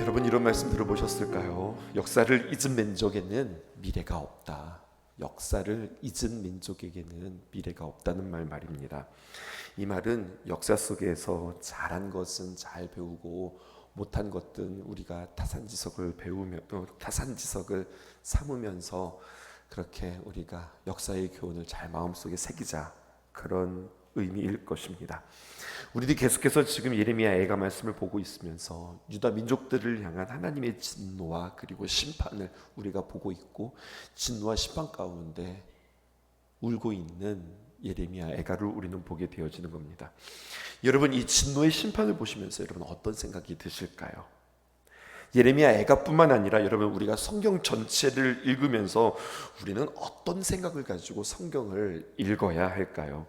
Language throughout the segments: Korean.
여러분 이런 말씀 들어보셨을까요? 역사를 잊은 민족에는 미래가 없다. 역사를 잊은 민족에게는 미래가 없다는 말입니다. 이 말은 역사 속에서 잘한 것은 잘 배우고 못한 것들은 우리가 타산지석을 배우며 타산지석을 삼으면서 그렇게 우리가 역사의 교훈을 잘 마음속에 새기자, 그런 의미일 것입니다. 우리들이 계속해서 지금 예레미야 애가 말씀을 보고 있으면서 유다 민족들을 향한 하나님의 진노와 그리고 심판을 우리가 보고 있고, 진노와 심판 가운데 울고 있는 예레미야 애가를 우리는 보게 되어지는 겁니다. 여러분, 이 진노의 심판을 보시면서 여러분 어떤 생각이 드실까요? 예레미야 애가뿐만 아니라 여러분, 우리가 성경 전체를 읽으면서 우리는 어떤 생각을 가지고 성경을 읽어야 할까요?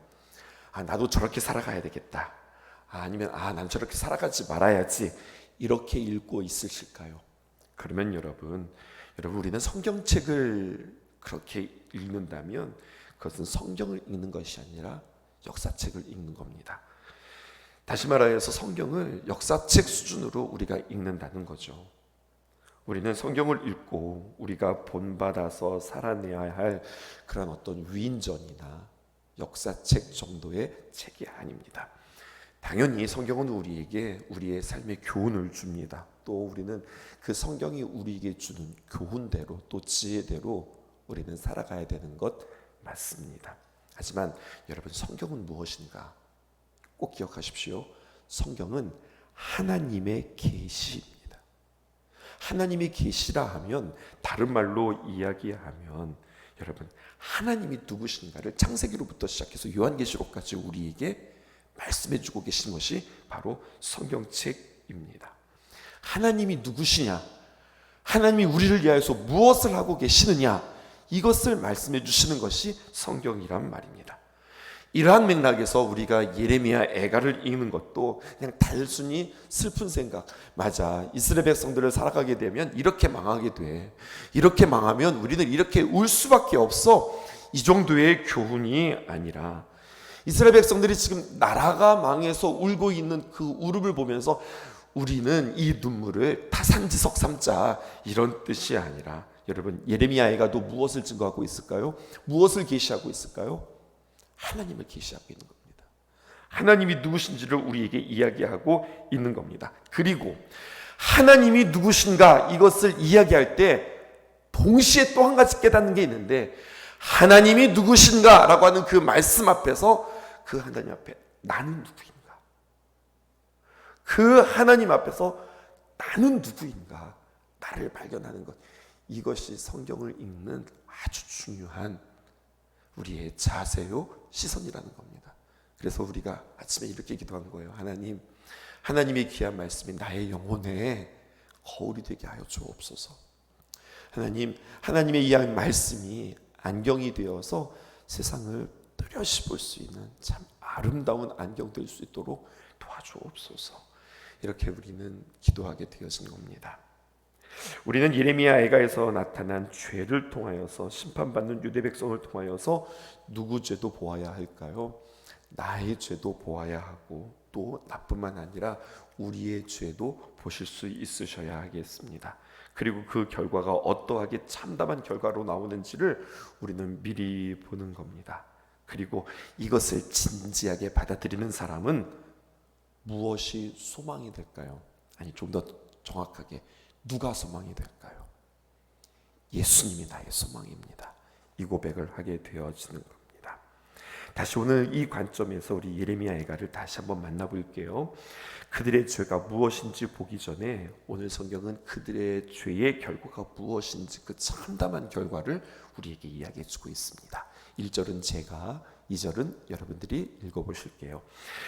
나도 저렇게 살아가야 되겠다. 아니면 난 저렇게 살아가지 말아야지. 이렇게 읽고 있으실까요? 그러면 여러분 우리는 성경책을 그렇게 읽는다면 그것은 성경을 읽는 것이 아니라 역사책을 읽는 겁니다. 다시 말하여서 성경을 역사책 수준으로 우리가 읽는다는 거죠. 우리는 성경을 읽고 우리가 본받아서 살아내야 할 그런 어떤 위인전이나 역사책 정도의 책이 아닙니다. 당연히 성경은 우리에게 우리의 삶의 교훈을 줍니다. 또 우리는 그 성경이 우리에게 주는 교훈대로 또 지혜대로 우리는 살아가야 되는 것 맞습니다. 하지만 여러분, 성경은 무엇인가? 꼭 기억하십시오. 성경은 하나님의 계시입니다. 하나님의 계시라 하면, 다른 말로 이야기하면 여러분, 하나님이 누구신가를 창세기로부터 시작해서 요한계시록까지 우리에게 말씀해주고 계신 것이 바로 성경책입니다. 하나님이 누구시냐, 하나님이 우리를 위하여서 무엇을 하고 계시느냐, 이것을 말씀해 주시는 것이 성경이란 말입니다. 이러한 맥락에서 우리가 예레미야 애가를 읽는 것도 그냥 단순히 슬픈 생각, 맞아, 이스라엘 백성들을 살아가게 되면 이렇게 망하게 돼, 이렇게 망하면 우리는 이렇게 울 수밖에 없어, 이 정도의 교훈이 아니라, 이스라엘 백성들이 지금 나라가 망해서 울고 있는 그 울음을 보면서 우리는 이 눈물을 타산지석 삼자, 이런 뜻이 아니라, 여러분, 예레미야 애가도 무엇을 증거하고 있을까요? 무엇을 계시하고 있을까요? 하나님을 계시하고 있는 겁니다. 하나님이 누구신지를 우리에게 이야기하고 있는 겁니다. 그리고 하나님이 누구신가, 이것을 이야기할 때 동시에 또 한 가지 깨닫는 게 있는데, 하나님이 누구신가 라고 하는 그 말씀 앞에서, 그 하나님 앞에 나는 누구인가, 그 하나님 앞에서 나는 누구인가, 나를 발견하는 것, 이것이 성경을 읽는 아주 중요한 우리의 자세요, 시선이라는 겁니다. 그래서 우리가 아침에 이렇게 기도한 거예요. 하나님, 하나님의 귀한 말씀이 나의 영혼에 거울이 되게 하여 주옵소서. 하나님, 하나님의 이 말씀이 안경이 되어서 세상을 뚜렷이 볼 수 있는 참 아름다운 안경 될 수 있도록 도와주옵소서. 이렇게 우리는 기도하게 되어진 겁니다. 우리는 예레미야 애가에서 나타난 죄를 통하여서, 심판받는 유대 백성을 통하여서 누구 죄도 보아야 할까요? 나의 죄도 보아야 하고, 또 나뿐만 아니라 우리의 죄도 보실 수 있으셔야 하겠습니다. 그리고 그 결과가 어떠하게 참담한 결과로 나오는지를 우리는 미리 보는 겁니다. 그리고 이것을 진지하게 받아들이는 사람은 무엇이 소망이 될까요? 아니, 좀 더 정확하게 누가 소망이 될까요? 예수님이 나의 소망입니다. 이 고백을 하게 되어지는 겁니다. 다시 오늘 이 관점에서 우리 예레미야 애가를 다시 한번 만나볼게요. 그들의 죄가 무엇인지 보기 전에 오늘 성경은 그들의 죄의 결과가 무엇인지, 그 참담한 결과를 우리에게 이야기해 주고 있습니다. 1절은 제가, 2절은 여러분들이 읽어보실게요.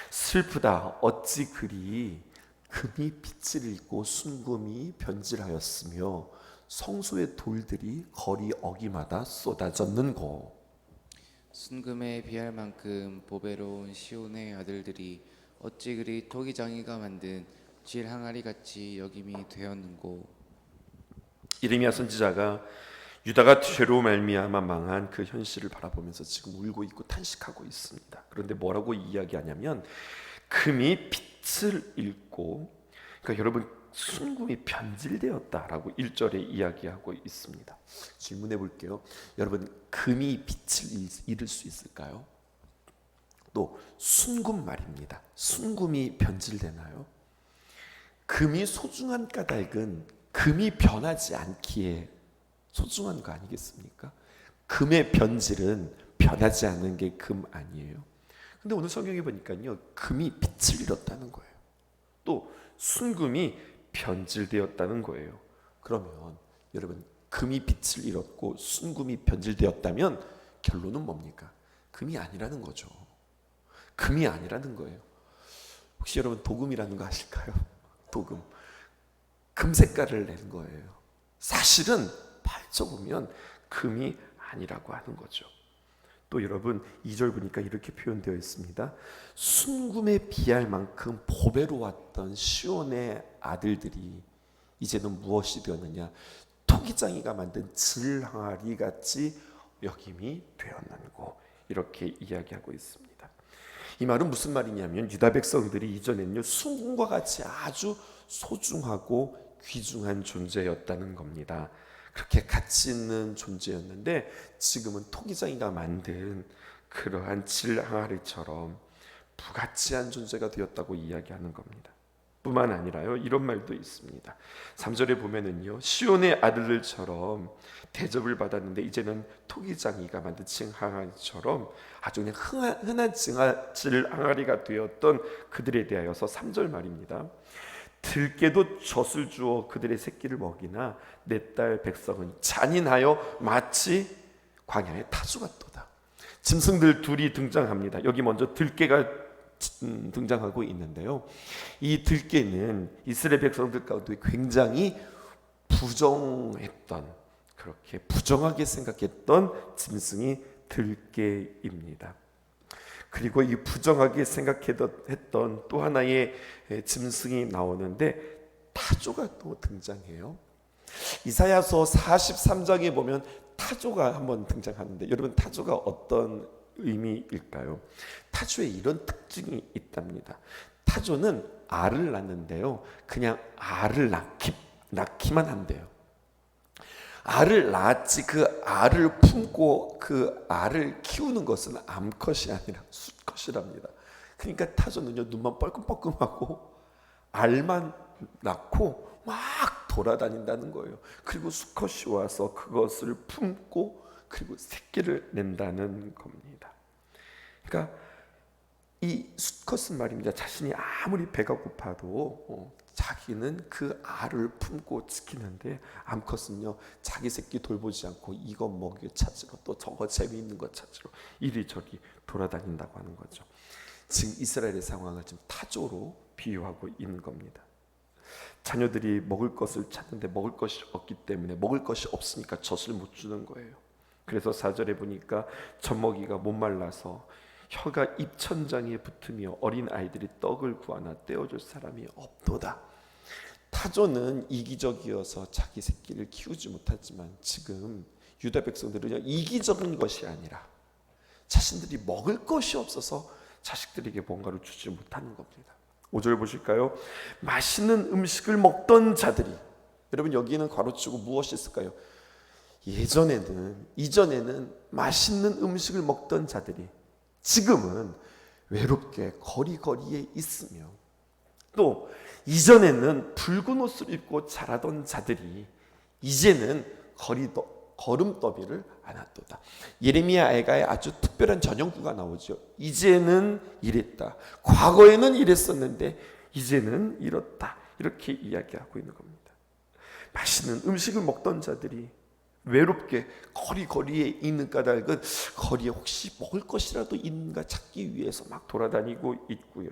슬프다, 어찌 그리 금이 빛을 잃고 순금이 변질하였으며 성소의 돌들이 거리 어기마다 쏟아졌는고. 순금에 비할 만큼 보배로운 시온의 아들들이 어찌 그리 토기장이가 만든 질 항아리 같이 여김이 되었는고. 예레미야 선지자가 유다가 죄로 말미암아 망한 그 현실을 바라보면서 지금 울고 있고 탄식하고 있습니다. 그런데 뭐라고 이야기하냐면, 금이 빛을 잃고, 그러니까 여러분, 순금이 변질되었다라고 1절에 이야기하고 있습니다. 질문해 볼게요. 여러분, 금이 빛을 잃을 수 있을까요? 또 순금 말입니다. 순금이 변질되나요? 금이 소중한 까닭은 금이 변하지 않기에 소중한 거 아니겠습니까? 금의 변질은 변하지 않는 게 금 아니에요. 근데 오늘 성경에 보니까요, 금이 빛을 잃었다는 거예요. 또 순금이 변질되었다는 거예요. 그러면 여러분, 금이 빛을 잃었고 순금이 변질되었다면 결론은 뭡니까? 금이 아니라는 거죠. 금이 아니라는 거예요. 혹시 여러분 도금이라는 거 아실까요? 도금. 금 색깔을 낸 거예요. 사실은 파헤쳐보면 금이 아니라고 하는 거죠. 또 여러분 2절 보니까 이렇게 표현되어 있습니다. 순금에 비할 만큼 보배로웠던 시온의 아들들이 이제는 무엇이 되었느냐? 토기장이가 만든 질항아리 같이 여김이 되었는고, 이렇게 이야기하고 있습니다. 이 말은 무슨 말이냐면 유다 백성들이 이전에는요 순금과 같이 아주 소중하고 귀중한 존재였다는 겁니다. 그렇게 가치 있는 존재였는데 지금은 토기장이가 만든 그러한 질항아리처럼 부가치한 존재가 되었다고 이야기하는 겁니다. 뿐만 아니라요, 이런 말도 있습니다. 3절에 보면은요, 시온의 아들들처럼 대접을 받았는데 이제는 토기장이가 만든 질항아리처럼 아주 그냥 흔한 질항아리가 되었던 그들에 대하여서 3절 말입니다. 들깨도 젖을 주어 그들의 새끼를 먹이나 내 딸 백성은 잔인하여 마치 광야의 타조 같도다. 짐승들 둘이 등장합니다. 여기 먼저 들깨가 등장하고 있는데요, 이 들깨는 이스라엘 백성들 가운데 굉장히 부정했던, 그렇게 부정하게 생각했던 짐승이 들깨입니다. 그리고 이 부정하게 생각했던 또 하나의 짐승이 나오는데 타조가 또 등장해요. 이사야서 43장에 보면 타조가 한번 등장하는데 여러분, 타조가 어떤 의미일까요? 타조에 이런 특징이 있답니다. 타조는 알을 낳는데요, 그냥 알을 낳기만 한대요. 알을 낳았지 그 알을 품고 그 알을 키우는 것은 암컷이 아니라 수컷이랍니다. 그러니까 타조는요, 눈만 뻘끔뻘끔하고 알만 낳고 막 돌아다닌다는 거예요. 그리고 수컷이 와서 그것을 품고 그리고 새끼를 낸다는 겁니다. 그러니까 이 수컷은 말입니다, 자신이 아무리 배가 고파도 자기는 그 알을 품고 지키는데, 암컷은요 자기 새끼 돌보지 않고 이거 먹이 찾으러 또 저거 재미있는 거 찾으러 이리저리 돌아다닌다고 하는 거죠. 지금 이스라엘의 상황을 지금 타조로 비유하고 있는 겁니다. 자녀들이 먹을 것을 찾는데 먹을 것이 없기 때문에, 먹을 것이 없으니까 젖을 못 주는 거예요. 그래서 4절에 보니까 젖먹이가 못 말라서 혀가 입천장에 붙으며 어린 아이들이 떡을 구하나 떼어줄 사람이 없도다. 타조는 이기적이어서 자기 새끼를 키우지 못하지만 지금 유다 백성들은 이기적인 것이 아니라 자신들이 먹을 것이 없어서 자식들에게 뭔가를 주지 못하는 겁니다. 5절 보실까요? 맛있는 음식을 먹던 자들이, 여러분 여기는 괄호치고 무엇이 있을까요? 이전에는 맛있는 음식을 먹던 자들이 지금은 외롭게 거리거리에 있으며, 또 이전에는 붉은 옷을 입고 자라던 자들이 이제는 걸음더비를 안았도다. 예레미야 애가에 아주 특별한 전형구가 나오죠. 이제는 이랬다, 과거에는 이랬었는데 이제는 이렇다, 이렇게 이야기하고 있는 겁니다. 맛있는 음식을 먹던 자들이 외롭게 거리에 있는 까닭은 거리에 혹시 먹을 것이라도 있는가 찾기 위해서 막 돌아다니고 있고요.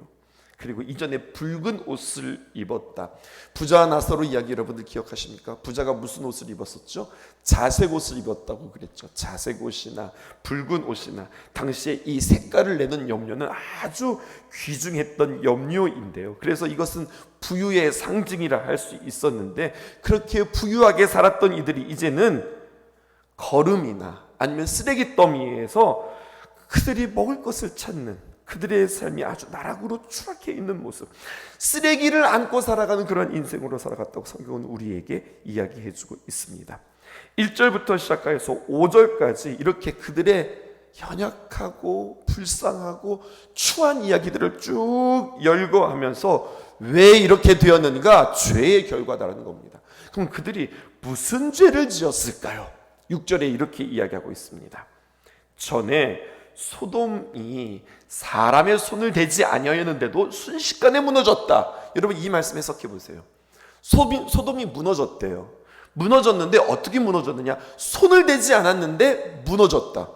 그리고 이전에 붉은 옷을 입었다. 부자와 나사로 이야기 여러분들 기억하십니까? 부자가 무슨 옷을 입었었죠? 자색 옷을 입었다고 그랬죠. 자색 옷이나 붉은 옷이나 당시에 이 색깔을 내는 염료는 아주 귀중했던 염료인데요. 그래서 이것은 부유의 상징이라 할 수 있었는데, 그렇게 부유하게 살았던 이들이 이제는 거름이나 아니면 쓰레기 더미에서 그들이 먹을 것을 찾는 그들의 삶이 아주 나락으로 추락해 있는 모습, 쓰레기를 안고 살아가는 그런 인생으로 살아갔다고 성경은 우리에게 이야기해주고 있습니다. 1절부터 시작해서 5절까지 이렇게 그들의 연약하고 불쌍하고 추한 이야기들을 쭉 열거하면서 왜 이렇게 되었는가? 죄의 결과다라는 겁니다. 그럼 그들이 무슨 죄를 지었을까요? 6절에 이렇게 이야기하고 있습니다. 전에 소돔이 사람의 손을 대지 아니하였는데도 순식간에 무너졌다. 여러분 이 말씀 해석해 보세요. 소돔이 무너졌대요. 무너졌는데 어떻게 무너졌느냐? 손을 대지 않았는데 무너졌다.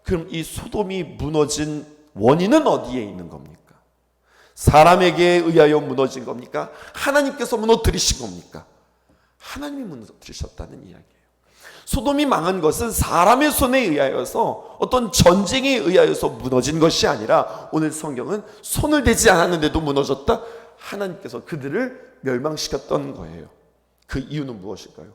그럼 이 소돔이 무너진 원인은 어디에 있는 겁니까? 사람에게 의하여 무너진 겁니까? 하나님께서 무너뜨리신 겁니까? 하나님이 무너뜨리셨다는 이야기예요. 소돔이 망한 것은 사람의 손에 의하여서 어떤 전쟁에 의하여서 무너진 것이 아니라 오늘 성경은 손을 대지 않았는데도 무너졌다. 하나님께서 그들을 멸망시켰던 거예요. 그 이유는 무엇일까요?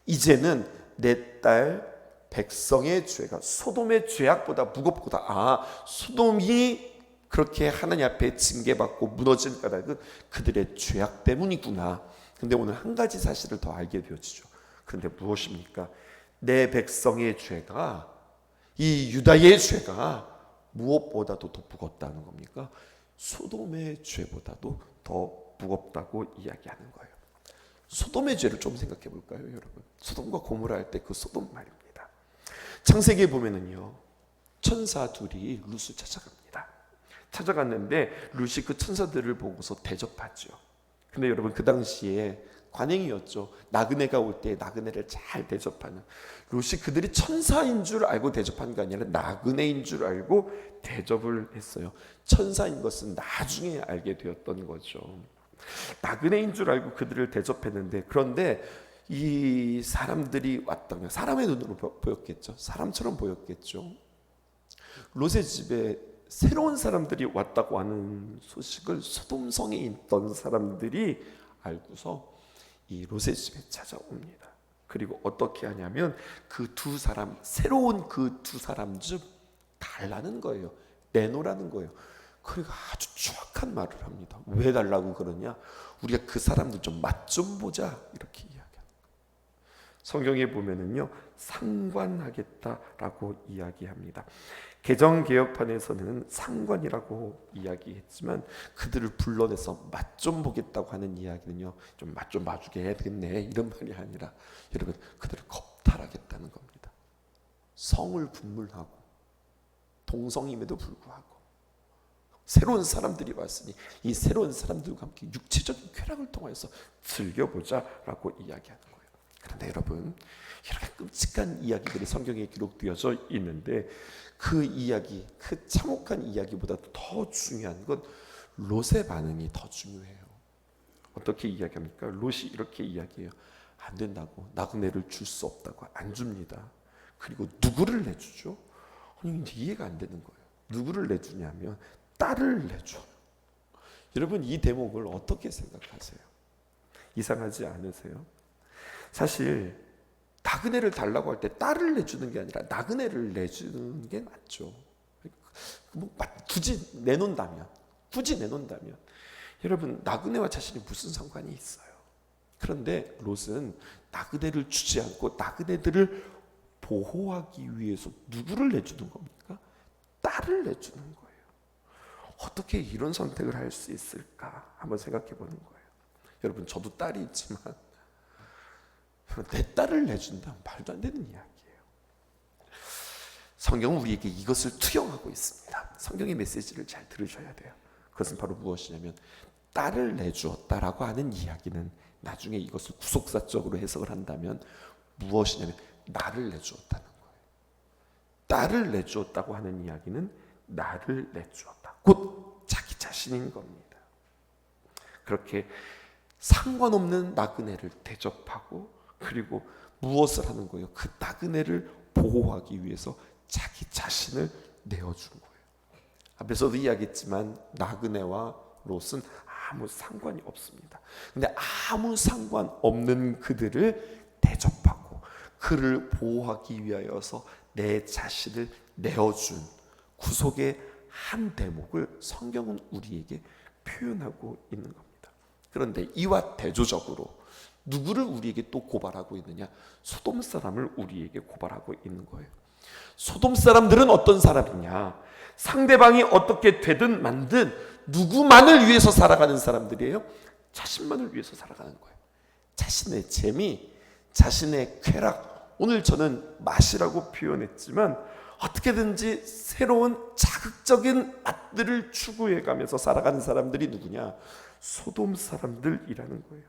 이제는 내 딸 백성의 죄가 소돔의 죄악보다 무겁구나. 소돔이 그렇게 하나님 앞에 징계받고 무너진 까닭은 그들의 죄악 때문이구나. 근데 오늘 한 가지 사실을 더 알게 되어지죠. 그런데 무엇입니까? 내 백성의 죄가, 이 유다의 죄가 무엇보다도 더 무겁다는 겁니까? 소돔의 죄보다도 더 무겁다고 이야기하는 거예요. 소돔의 죄를 좀 생각해 볼까요, 여러분? 소돔과 고모라 할 때 그 소돔 말입니다. 창세기에 보면은요, 천사 둘이 룻을 찾아갑니다. 찾아갔는데 룻이 그 천사들을 보고서 대접하죠. 근데 여러분 그 당시에 관행이었죠. 나그네가 올 때 나그네를 잘 대접하는. 룻이 그들이 천사인 줄 알고 대접한 게 아니라 나그네인 줄 알고 대접을 했어요. 천사인 것은 나중에 알게 되었던 거죠. 나그네인 줄 알고 그들을 대접했는데, 그런데 이 사람들이 왔다면 사람의 눈으로 보였겠죠. 사람처럼 보였겠죠. 롯의 집에 새로운 사람들이 왔다고 하는 소식을 소돔성에 있던 사람들이 알고서 이 롯의 집에 찾아옵니다. 그리고 어떻게 하냐면 그 두 사람, 새로운 그 두 사람 중 달라는 거예요. 내놓으라는 거예요. 그리고 아주 추악한 말을 합니다. 왜 달라고 그러냐? 우리가 그 사람들 좀 맛 좀 보자, 이렇게 이야기합니다. 성경에 보면은요, 상관하겠다라고 이야기합니다. 개정개혁판에서는 상관이라고 이야기했지만 그들을 불러내서 맛 좀 보겠다고 하는 이야기는요, 좀 맛 좀 봐주게 해야 되겠네, 이런 말이 아니라 여러분 그들을 겁탈하겠다는 겁니다. 성을 분물하고 동성임에도 불구하고 새로운 사람들이 왔으니 이 새로운 사람들과 함께 육체적인 쾌락을 통해서 즐겨보자라고 이야기하는 거예요. 그런데 여러분, 이렇게 끔찍한 이야기들이 성경에 기록되어져 있는데 그 이야기, 그 참혹한 이야기보다 더 중요한 건 롯의 반응이 더 중요해요. 어떻게 이야기합니까? 롯이 이렇게 이야기해요. 안 된다고, 나그네를 줄 수 없다고, 안 줍니다. 그리고 누구를 내주죠? 아니, 이제 이해가 안 되는 거예요. 누구를 내주냐면 딸을 내줘요. 여러분 이 대목을 어떻게 생각하세요? 이상하지 않으세요? 사실 나그네를 달라고 할 때 딸을 내주는 게 아니라 나그네를 내주는 게 맞죠. 뭐 굳이 내놓는다면 여러분 나그네와 자신이 무슨 상관이 있어요? 그런데 롯은 나그네를 주지 않고 나그네들을 보호하기 위해서 누구를 내주는 겁니까? 딸을 내주는 거예요. 어떻게 이런 선택을 할 수 있을까? 한번 생각해 보는 거예요. 여러분 저도 딸이 있지만 내 딸을 내준다, 말도 안 되는 이야기예요. 성경은 우리에게 이것을 투영하고 있습니다. 성경의 메시지를 잘 들으셔야 돼요. 그것은 바로 무엇이냐면 딸을 내주었다라고 하는 이야기는 나중에 이것을 구속사적으로 해석을 한다면 무엇이냐면 나를 내주었다는 거예요. 딸을 내주었다고 하는 이야기는 나를 내주었다, 곧 자기 자신인 겁니다. 그렇게 상관없는 나그네를 대접하고 그리고 무엇을 하는 거예요? 그 나그네를 보호하기 위해서 자기 자신을 내어준 거예요. 앞에서도 이야기했지만 나그네와 롯은 아무 상관이 없습니다. 근데 아무 상관없는 그들을 대접하고 그를 보호하기 위하여서 내 자신을 내어준 구속의 한 대목을 성경은 우리에게 표현하고 있는 겁니다. 그런데 이와 대조적으로 누구를 우리에게 또 고발하고 있느냐? 소돔 사람을 우리에게 고발하고 있는 거예요. 소돔 사람들은 어떤 사람이냐? 상대방이 어떻게 되든 만든 누구만을 위해서 살아가는 사람들이에요. 자신만을 위해서 살아가는 거예요. 자신의 재미, 자신의 쾌락, 오늘 저는 맛이라고 표현했지만 어떻게든지 새로운 자극적인 맛들을 추구해가면서 살아가는 사람들이 누구냐? 소돔 사람들이라는 거예요.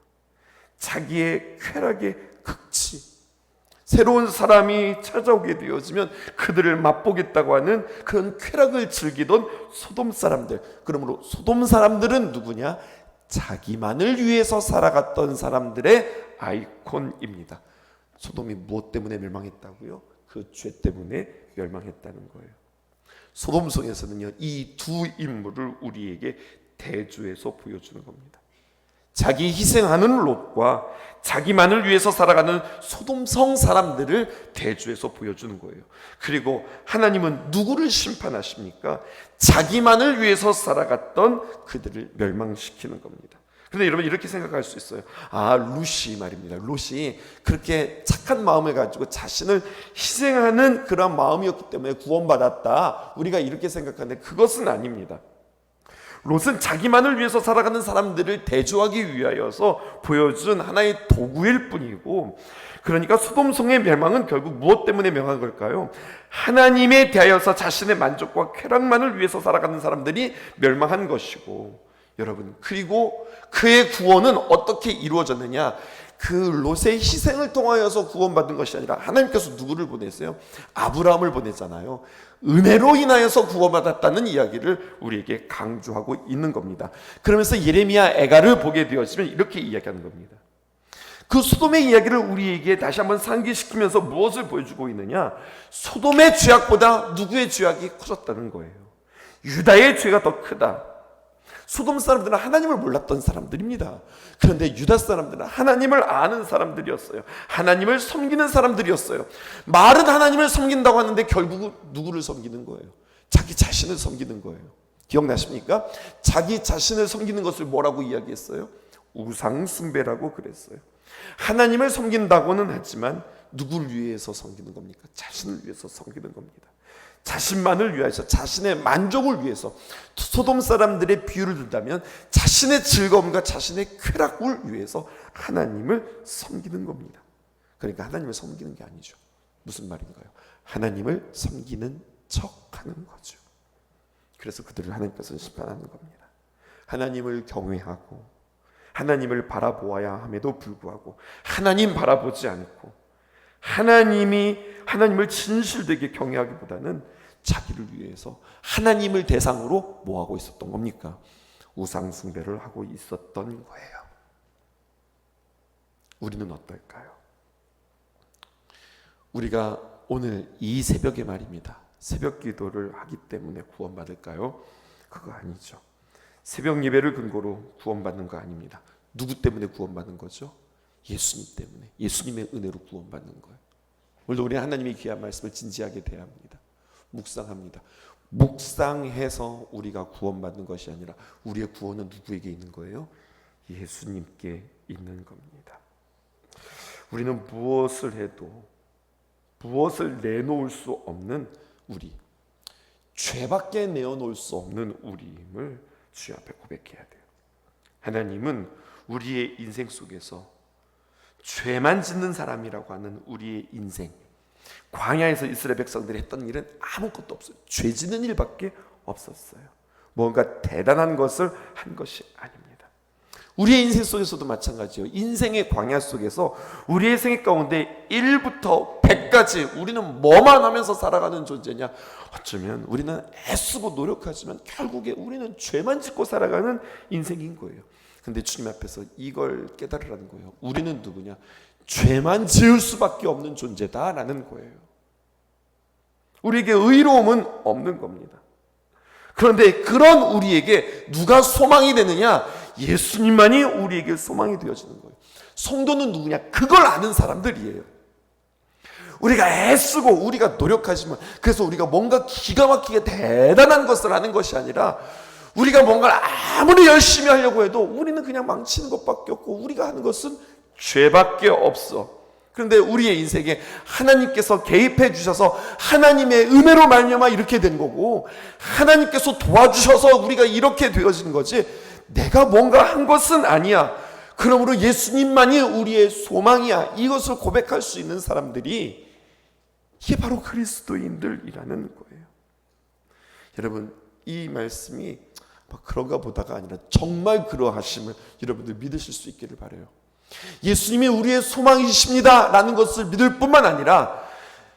자기의 쾌락의 극치, 새로운 사람이 찾아오게 되어지면 그들을 맛보겠다고 하는 그런 쾌락을 즐기던 소돔 사람들. 그러므로 소돔 사람들은 누구냐? 자기만을 위해서 살아갔던 사람들의 아이콘입니다. 소돔이 무엇 때문에 멸망했다고요? 그 죄 때문에 멸망했다는 거예요. 소돔성에서는요, 이 두 인물을 우리에게 대조해서 보여주는 겁니다. 자기 희생하는 롯과 자기만을 위해서 살아가는 소돔성 사람들을 대조해서 보여주는 거예요. 그리고 하나님은 누구를 심판하십니까? 자기만을 위해서 살아갔던 그들을 멸망시키는 겁니다. 그런데 여러분 이렇게 생각할 수 있어요. 롯이 말입니다. 롯이 그렇게 착한 마음을 가지고 자신을 희생하는 그런 마음이었기 때문에 구원받았다. 우리가 이렇게 생각하는데 그것은 아닙니다. 롯은 자기만을 위해서 살아가는 사람들을 대조하기 위하여서 보여준 하나의 도구일 뿐이고, 그러니까 소돔성의 멸망은 결국 무엇 때문에 멸망한 걸까요? 하나님에 대하여서 자신의 만족과 쾌락만을 위해서 살아가는 사람들이 멸망한 것이고, 여러분, 그리고 그의 구원은 어떻게 이루어졌느냐? 그 롯의 희생을 통하여서 구원받은 것이 아니라 하나님께서 누구를 보내세요? 아브라함을 보내잖아요. 은혜로 인하여서 구원받았다는 이야기를 우리에게 강조하고 있는 겁니다. 그러면서 예레미야 애가를 보게 되어지면 이렇게 이야기하는 겁니다. 그 소돔의 이야기를 우리에게 다시 한번 상기시키면서 무엇을 보여주고 있느냐? 소돔의 죄악보다 누구의 죄악이 커졌다는 거예요. 유다의 죄가 더 크다. 소돔 사람들은 하나님을 몰랐던 사람들입니다. 그런데 유다 사람들은 하나님을 아는 사람들이었어요. 하나님을 섬기는 사람들이었어요. 말은 하나님을 섬긴다고 하는데 결국은 누구를 섬기는 거예요? 자기 자신을 섬기는 거예요. 기억나십니까? 자기 자신을 섬기는 것을 뭐라고 이야기했어요? 우상 숭배라고 그랬어요. 하나님을 섬긴다고는 하지만 누구를 위해서 섬기는 겁니까? 자신을 위해서 섬기는 겁니다. 자신만을 위해서, 자신의 만족을 위해서. 소돔 사람들의 비유를 든다면 자신의 즐거움과 자신의 쾌락을 위해서 하나님을 섬기는 겁니다. 그러니까 하나님을 섬기는 게 아니죠. 무슨 말인가요? 하나님을 섬기는 척하는 거죠. 그래서 그들을 하나님께서 심판하는 겁니다. 하나님을 경외하고 하나님을 바라보아야 함에도 불구하고 하나님 바라보지 않고 하나님을 진실되게 경외하기보다는 자기를 위해서 하나님을 대상으로 뭐 하고 있었던 겁니까? 우상 숭배를 하고 있었던 거예요. 우리는 어떨까요? 우리가 오늘 이 새벽에 말입니다. 새벽 기도를 하기 때문에 구원받을까요? 그거 아니죠. 새벽 예배를 근거로 구원받는 거 아닙니다. 누구 때문에 구원받는 거죠? 예수님 때문에, 예수님의 은혜로 구원받는 거예요. 오늘도 우리 하나님의 귀한 말씀을 진지하게 대합니다. 묵상합니다. 묵상해서 우리가 구원받는 것이 아니라 우리의 구원은 누구에게 있는 거예요? 예수님께 있는 겁니다. 우리는 무엇을 해도 무엇을 내놓을 수 없는 우리, 죄밖에 내어놓을 수 없는 우리임을 주 앞에 고백해야 돼요. 하나님은 우리의 인생 속에서 죄만 짓는 사람이라고 하는 우리의 인생, 광야에서 이스라엘 백성들이 했던 일은 아무것도 없어요. 죄 짓는 일밖에 없었어요. 뭔가 대단한 것을 한 것이 아닙니다. 우리의 인생 속에서도 마찬가지예요. 인생의 광야 속에서 우리의 생애 가운데 1부터 100까지 우리는 뭐만 하면서 살아가는 존재냐? 어쩌면 우리는 애쓰고 노력하지만 결국에 우리는 죄만 짓고 살아가는 인생인 거예요. 근데 주님 앞에서 이걸 깨달으라는 거예요. 우리는 누구냐? 죄만 지을 수밖에 없는 존재다라는 거예요. 우리에게 의로움은 없는 겁니다. 그런데 그런 우리에게 누가 소망이 되느냐? 예수님만이 우리에게 소망이 되어지는 거예요. 성도는 누구냐? 그걸 아는 사람들이에요. 우리가 애쓰고 우리가 노력하지만, 그래서 우리가 뭔가 기가 막히게 대단한 것을 하는 것이 아니라, 우리가 뭔가를 아무리 열심히 하려고 해도 우리는 그냥 망치는 것밖에 없고, 우리가 하는 것은 죄밖에 없어. 그런데 우리의 인생에 하나님께서 개입해 주셔서 하나님의 은혜로 말미암아 이렇게 된 거고, 하나님께서 도와주셔서 우리가 이렇게 되어지는 거지, 내가 뭔가 한 것은 아니야. 그러므로 예수님만이 우리의 소망이야. 이것을 고백할 수 있는 사람들이, 이게 바로 그리스도인들이라는 거예요. 여러분, 이 말씀이 그런가 보다가 아니라 정말 그러하심을 여러분들 믿으실 수 있기를 바라요. 예수님이 우리의 소망이십니다 라는 것을 믿을 뿐만 아니라,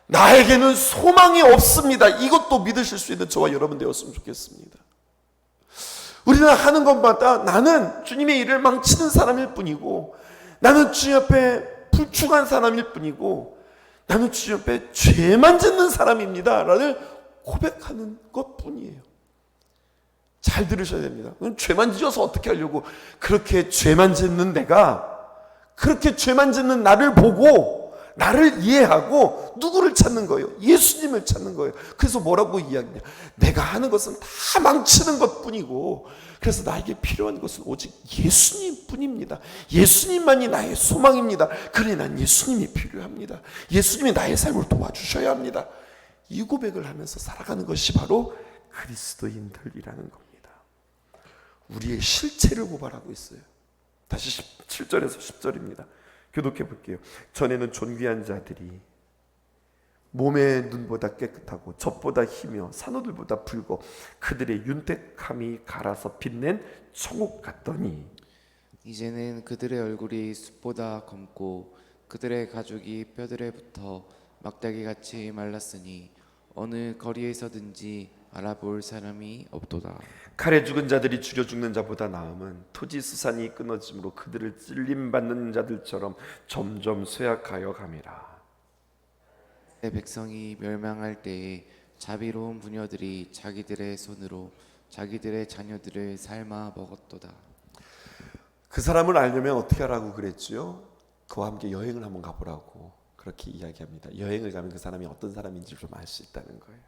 나에게는 소망이 없습니다, 이것도 믿으실 수 있는 저와 여러분 되었으면 좋겠습니다. 우리는 하는 것마다 나는 주님의 일을 망치는 사람일 뿐이고, 나는 주님 앞에 불충한 사람일 뿐이고, 나는 주님 앞에 죄만 짓는 사람입니다 라는 고백하는 것뿐이에요. 잘 들으셔야 됩니다. 죄만 지어서 어떻게 하려고, 그렇게 죄만 짓는 내가, 그렇게 죄만 짓는 나를 보고 나를 이해하고 누구를 찾는 거예요? 예수님을 찾는 거예요. 그래서 뭐라고 이야기해요? 내가 하는 것은 다 망치는 것뿐이고, 그래서 나에게 필요한 것은 오직 예수님 뿐입니다. 예수님만이 나의 소망입니다. 그러니 난 예수님이 필요합니다. 예수님이 나의 삶을 도와주셔야 합니다. 이 고백을 하면서 살아가는 것이 바로 그리스도인들이라는 겁니다. 우리의 실체를 고발하고 있어요. 다시 7절에서 10절입니다. 교독해 볼게요. 전에는 존귀한 자들이 몸의 눈보다 깨끗하고 젖보다 희며 산호들보다 붉어 그들의 윤택함이 갈아서 빛낸 청옥 같더니, 이제는 그들의 얼굴이 숯보다 검고 그들의 가죽이 뼈들에 붙어 막대기같이 말랐으니 어느 거리에서든지 알아볼 사람이 없도다. 칼에 죽은 자들이 죽여 죽는 자보다 나음은 토지 수산이 끊어짐으로 그들을 찔림받는 자들처럼 점점 쇠약하여 감이라. 내 백성이 멸망할 때에 자비로운 부녀들이 자기들의 손으로 자기들의 자녀들을 삶아 먹었도다. 그 사람을 알려면 어떻게 하라고 그랬죠? 그와 함께 여행을 한번 가보라고 그렇게 이야기합니다. 여행을 가면 그 사람이 어떤 사람인지 좀 알 수 있다는 거예요.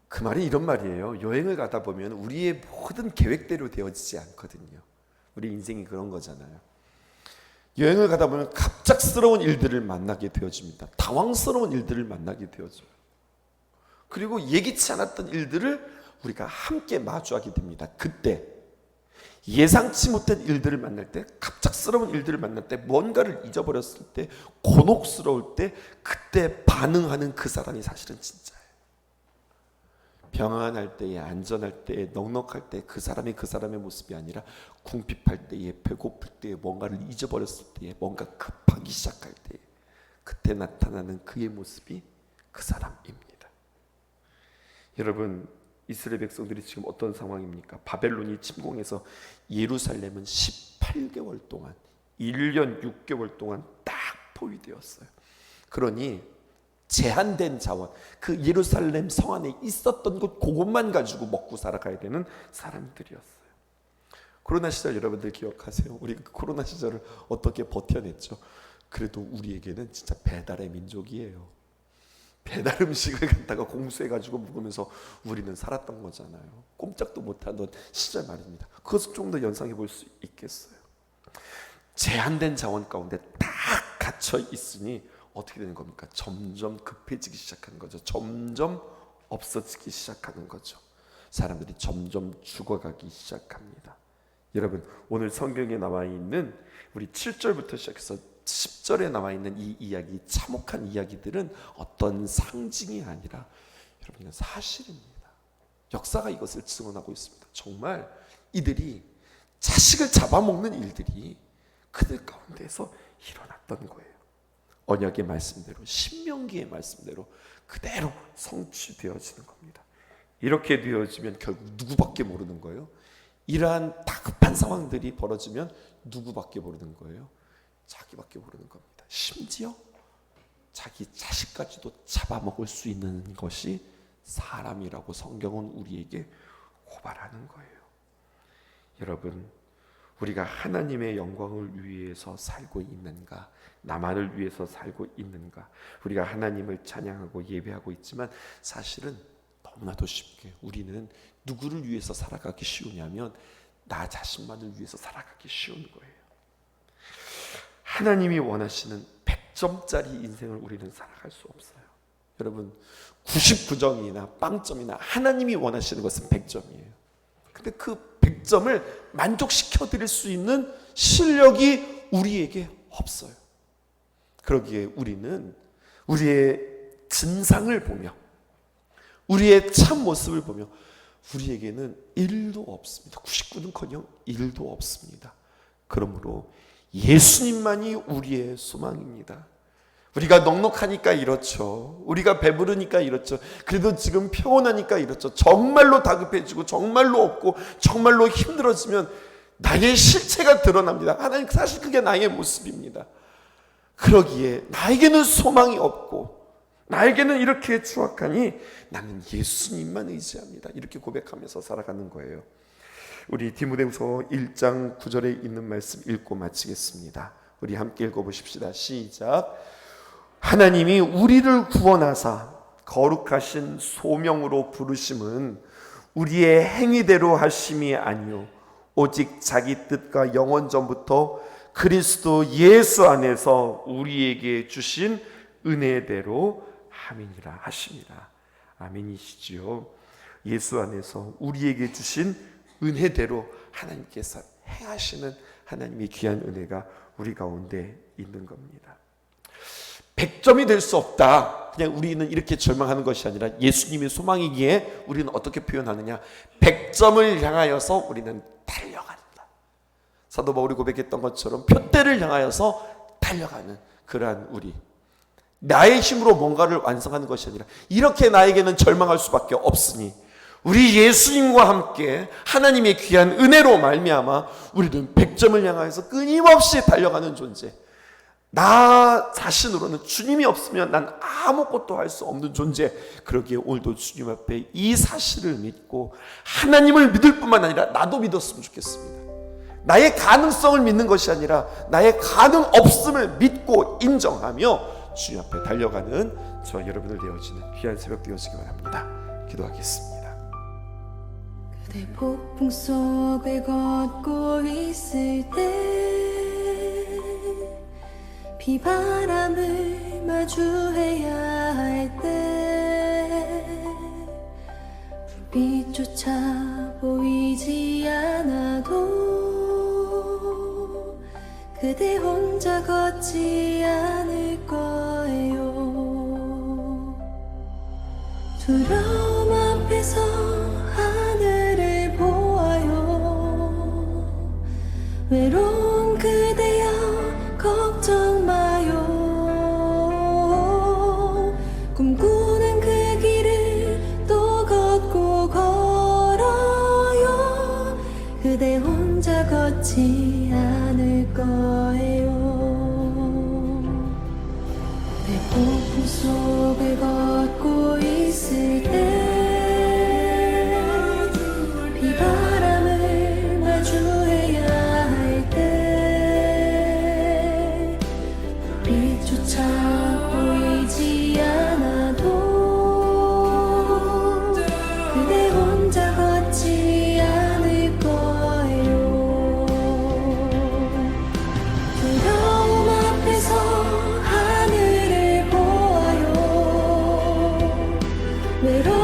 그 말이 이런 말이에요. 여행을 가다 보면 우리의 모든 계획대로 되어지지 않거든요. 우리 인생이 그런 거잖아요. 여행을 가다 보면 갑작스러운 일들을 만나게 되어집니다. 당황스러운 일들을 만나게 되어져요. 그리고 예기치 않았던 일들을 우리가 함께 마주하게 됩니다. 그때 예상치 못한 일들을 만날 때, 갑작스러운 일들을 만날 때, 뭔가를 잊어버렸을 때, 곤혹스러울 때, 그때 반응하는 그 사람이 사실은 진짜예요. 평안할 때에, 안전할 때에, 넉넉할 때 그 사람이 그 사람의 모습이 아니라 궁핍할 때에, 배고플 때에, 뭔가를 잊어버렸을 때에, 뭔가 급하기 시작할 때에, 그때 나타나는 그의 모습이 그 사람입니다. 여러분, 이스라엘 백성들이 지금 어떤 상황입니까? 바벨론이 침공해서 예루살렘은 18개월 동안, 1년 6개월 동안 딱 포위되었어요. 그러니 제한된 자원, 그 예루살렘 성 안에 있었던 것 그것만 가지고 먹고 살아가야 되는 사람들이었어요. 코로나 시절 여러분들 기억하세요? 우리 그 코로나 시절을 어떻게 버텨냈죠? 그래도 우리에게는 진짜 배달의 민족이에요. 배달 음식을 갖다가 공수해가지고 먹으면서 우리는 살았던 거잖아요. 꼼짝도 못하던 시절 말입니다. 그것을 좀 더 연상해 볼 수 있겠어요. 제한된 자원 가운데 딱 갇혀 있으니 어떻게 되는 겁니까? 점점 급해지기 시작하는 거죠. 점점 없어지기 시작하는 거죠. 사람들이 점점 죽어가기 시작합니다. 여러분, 오늘 성경에 나와 있는 우리 7절부터 시작해서 10절에 나와 있는 이 이야기, 참혹한 이야기들은 어떤 상징이 아니라 여러분, 사실입니다. 역사가 이것을 증언하고 있습니다. 정말 이들이 자식을 잡아먹는 일들이 그들 가운데서 일어났던 거예요. 언약의 말씀대로, 신명기의 말씀대로 그대로 성취되어지는 겁니다. 이렇게 되어지면 결국 누구밖에 모르는 거예요? 이러한 다급한 상황들이 벌어지면 누구밖에 모르는 거예요? 자기밖에 모르는 겁니다. 심지어 자기 자식까지도 잡아먹을 수 있는 것이 사람이라고 성경은 우리에게 고발하는 거예요. 여러분, 우리가 하나님의 영광을 위해서 살고 있는가? 나만을 위해서 살고 있는가? 우리가 하나님을 찬양하고 예배하고 있지만 사실은 너무나도 쉽게 우리는 누구를 위해서 살아가기 쉬우냐면 나 자신만을 위해서 살아가기 쉬운 거예요. 하나님이 원하시는 100점짜리 인생을 우리는 살아갈 수 없어요. 여러분 99점이나 빵점이나 하나님이 원하시는 것은 100점이에요. 근데 그 100점을 만족시켜 드릴 수 있는 실력이 우리에게 없어요. 그러기에 우리는 우리의 진상을 보며 우리의 참 모습을 보며 우리에게는 1도 없습니다. 99는커녕 1도 없습니다. 그러므로 예수님만이 우리의 소망입니다. 우리가 넉넉하니까 이렇죠. 우리가 배부르니까 이렇죠. 그래도 지금 평온하니까 이렇죠. 정말로 다급해지고 정말로 없고 정말로 힘들어지면 나의 실체가 드러납니다. 하나님 사실 그게 나의 모습입니다. 그러기에 나에게는 소망이 없고 나에게는 이렇게 추악하니 나는 예수님만 의지합니다. 이렇게 고백하면서 살아가는 거예요. 우리 디모데후서 1장 9절에 있는 말씀 읽고 마치겠습니다. 우리 함께 읽어보십시다. 시작. 하나님이 우리를 구원하사 거룩하신 소명으로 부르심은 우리의 행위대로 하심이 아니요 오직 자기 뜻과 영원 전부터 그리스도 예수 안에서 우리에게 주신 은혜대로 함이니라 하십니다. 아멘이시지요. 예수 안에서 우리에게 주신 은혜대로 하나님께서 행하시는 하나님의 귀한 은혜가 우리 가운데 있는 겁니다. 100점이 될 수 없다. 그냥 우리는 이렇게 절망하는 것이 아니라 예수님의 소망이기에 우리는 어떻게 표현하느냐? 100점을 향하여서 우리는 달려간다. 사도 바울이 고백했던 것처럼 표대를 향하여서 달려가는 그러한 우리. 나의 힘으로 뭔가를 완성하는 것이 아니라 이렇게 나에게는 절망할 수밖에 없으니 우리 예수님과 함께 하나님의 귀한 은혜로 말미암아 우리는 100점을 향하여서 끊임없이 달려가는 존재. 나 자신으로는 주님이 없으면 난 아무것도 할 수 없는 존재. 그러기에 오늘도 주님 앞에 이 사실을 믿고 하나님을 믿을 뿐만 아니라 나도 믿었으면 좋겠습니다. 나의 가능성을 믿는 것이 아니라 나의 가능 없음을 믿고 인정하며 주님 앞에 달려가는 저 여러분을 되어지는 귀한 새벽 되어지기 바랍니다. 기도하겠습니다. 그대 폭풍 속을 걷고 있을 때 비바람을 마주해야 할 때 불빛조차 보이지 않아도 그대 혼자 걷지 않을 거예요. 두려움 앞에서 하늘을 보아요. 외로운 그대여 걱정 마요. 꿈꾸는 그 길을 또 걷고 걸어요. 그대 혼자 걷지 않을 거예요. 내 폭풍 속을 걷고 있을 때 비바람을 마주해야 할 때 빛조차 보이지 않아도 그대 혼자 걷지 않을 거예요. 두려움 앞에서 하늘을 보아요. 외로운